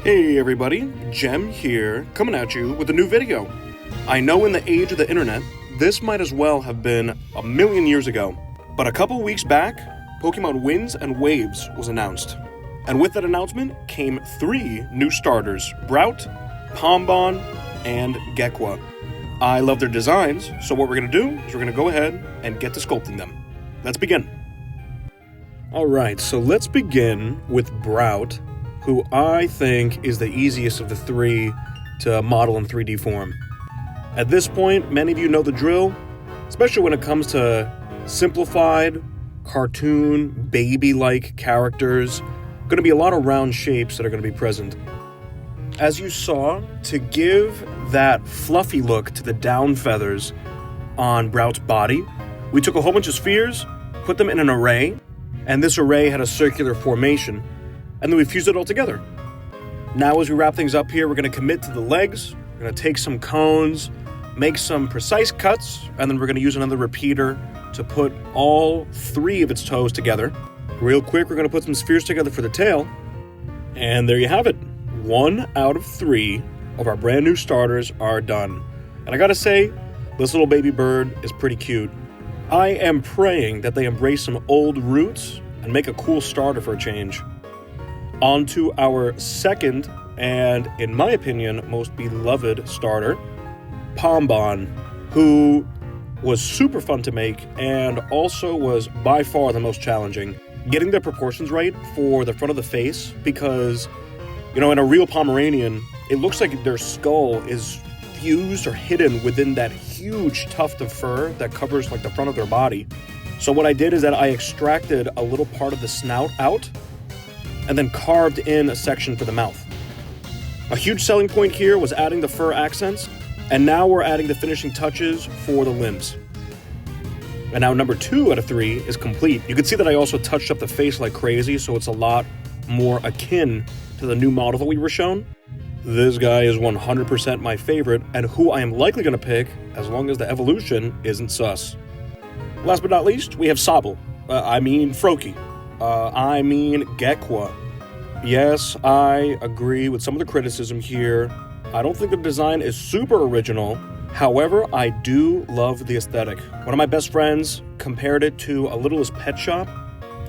Hey everybody, Jem here, coming at you with a new video. I know in the age of the internet, this might as well have been a million years ago, but a couple weeks back, Pokemon Winds and Waves was announced. And with that announcement came 3 new starters, BROWT, POMBON, and GECQUA. I love their designs, so what we're going to do is we're going to go ahead and get to sculpting them. Let's begin. Alright, so let's begin with BROWT, who I think is the easiest of the 3 to model in 3D form. At this point, many of you know the drill, especially when it comes to simplified, cartoon, baby-like characters. Going to be a lot of round shapes that are going to be present. As you saw, to give that fluffy look to the down feathers on BROWT's body, we took a whole bunch of spheres, put them in an array, and this array had a circular formation, and then we fused it all together. Now as we wrap things up here, we're going to commit to the legs, we're going to take some cones, make some precise cuts, and then we're going to use another repeater to put all 3 of its toes together. Real quick, we're going to put some spheres together for the tail, and there you have it. 1 out of 3 of our brand new starters are done. And I gotta say, this little baby bird is pretty cute. I am praying that they embrace some old roots and make a cool starter for a change. On to our second, and in my opinion, most beloved starter, POMBON, who was super fun to make and also was by far the most challenging. Getting the proportions right for the front of the face, because, you know, in a real Pomeranian, it looks like their skull is fused or hidden within that huge tuft of fur that covers like the front of their body. So what I did is that I extracted a little part of the snout out and then carved in a section for the mouth. A huge selling point here was adding the fur accents, and now we're adding the finishing touches for the limbs. And now number 2 out of 3 is complete. You can see that I also touched up the face like crazy, so it's a lot more akin to the new model that we were shown. This guy is 100% my favorite, and who I am likely going to pick as long as the evolution isn't sus. Last but not least, we have Froakie. GECQUA. Yes, I agree with some of the criticism here. I don't think the design is super original. However, I do love the aesthetic. One of my best friends compared it to a Littlest Pet Shop,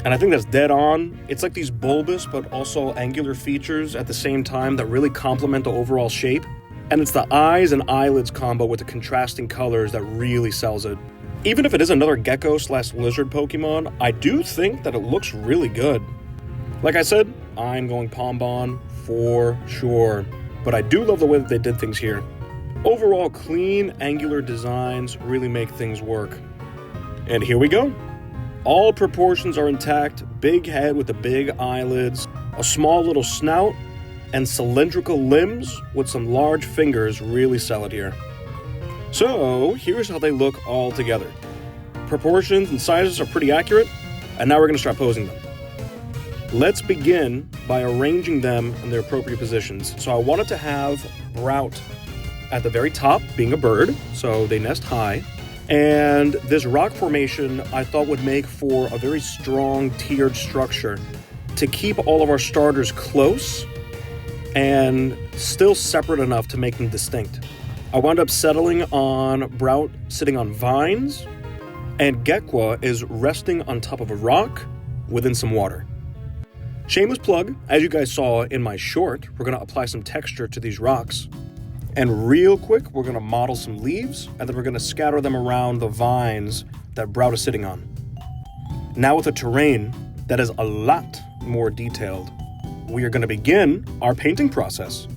and I think that's dead on. It's like these bulbous but also angular features at the same time that really complement the overall shape. And it's the eyes and eyelids combo with the contrasting colors that really sells it. Even if it is another gecko/lizard Pokemon, I do think that it looks really good. Like I said, I'm going POMBON for sure, but I do love the way that they did things here. Overall, clean, angular designs really make things work. And here we go. All proportions are intact, big head with the big eyelids, a small little snout, and cylindrical limbs with some large fingers really sell it here. So, here's how they look all together. Proportions and sizes are pretty accurate, and now we're going to start posing them. Let's begin by arranging them in their appropriate positions. So I wanted to have BROWT at the very top, being a bird, so they nest high. And this rock formation I thought would make for a very strong tiered structure to keep all of our starters close and still separate enough to make them distinct. I wound up settling on BROWT sitting on vines, and GECQUA is resting on top of a rock within some water. Shameless plug, as you guys saw in my short, we're going to apply some texture to these rocks. And real quick, we're going to model some leaves, and then we're going to scatter them around the vines that BROWT is sitting on. Now with a terrain that is a lot more detailed, we are going to begin our painting process.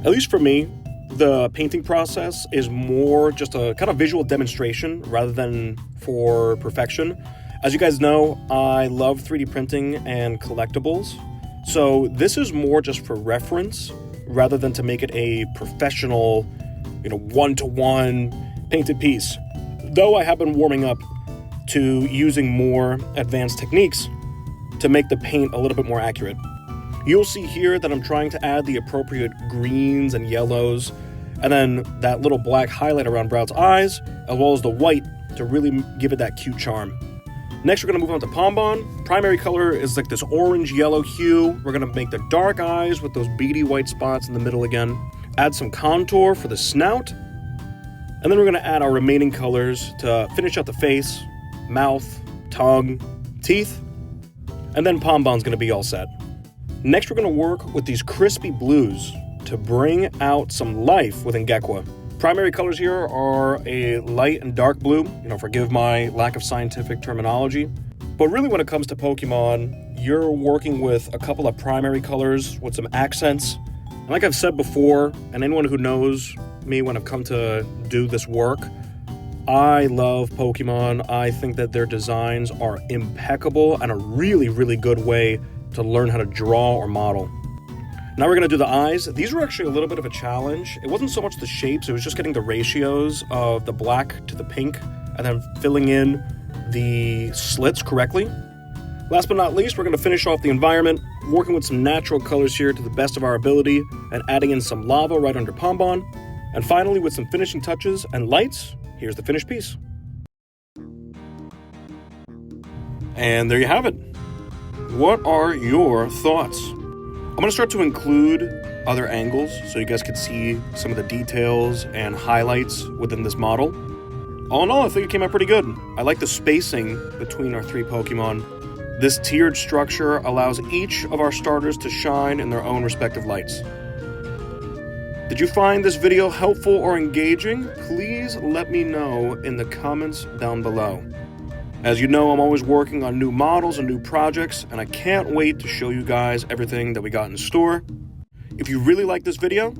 At least for me, the painting process is more just a kind of visual demonstration rather than for perfection. As you guys know, I love 3D printing and collectibles, so this is more just for reference rather than to make it a professional, one-to-one painted piece. Though I have been warming up to using more advanced techniques to make the paint a little bit more accurate. You'll see here that I'm trying to add the appropriate greens and yellows, and then that little black highlight around BROWT's eyes, as well as the white to really give it that cute charm. Next, we're going to move on to POMBON. Primary color is like this orange-yellow hue. We're going to make the dark eyes with those beady white spots in the middle again. Add some contour for the snout. And then we're going to add our remaining colors to finish out the face, mouth, tongue, teeth. And then POMBON's going to be all set. Next, we're going to work with these crispy blues to bring out some life within GECQUA. Primary colors here are a light and dark blue. Forgive my lack of scientific terminology. But really when it comes to Pokemon, you're working with a couple of primary colors with some accents. And like I've said before, and anyone who knows me when I've come to do this work, I love Pokemon. I think that their designs are impeccable and a really, really good way to learn how to draw or model. Now we're going to do the eyes. These were actually a little bit of a challenge. It wasn't so much the shapes, it was just getting the ratios of the black to the pink and then filling in the slits correctly. Last but not least, we're going to finish off the environment, working with some natural colors here to the best of our ability and adding in some lava right under POMBON. And finally, with some finishing touches and lights, here's the finished piece. And there you have it. What are your thoughts? I'm going to start to include other angles so you guys can see some of the details and highlights within this model. All in all, I think it came out pretty good. I like the spacing between our 3 Pokemon. This tiered structure allows each of our starters to shine in their own respective lights. Did you find this video helpful or engaging? Please let me know in the comments down below. As you know, I'm always working on new models and new projects, and I can't wait to show you guys everything that we got in store. If you really like this video,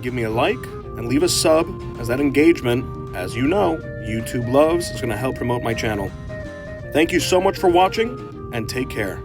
give me a like and leave a sub, as that engagement, as you know, YouTube loves, is going to help promote my channel. Thank you so much for watching, and take care.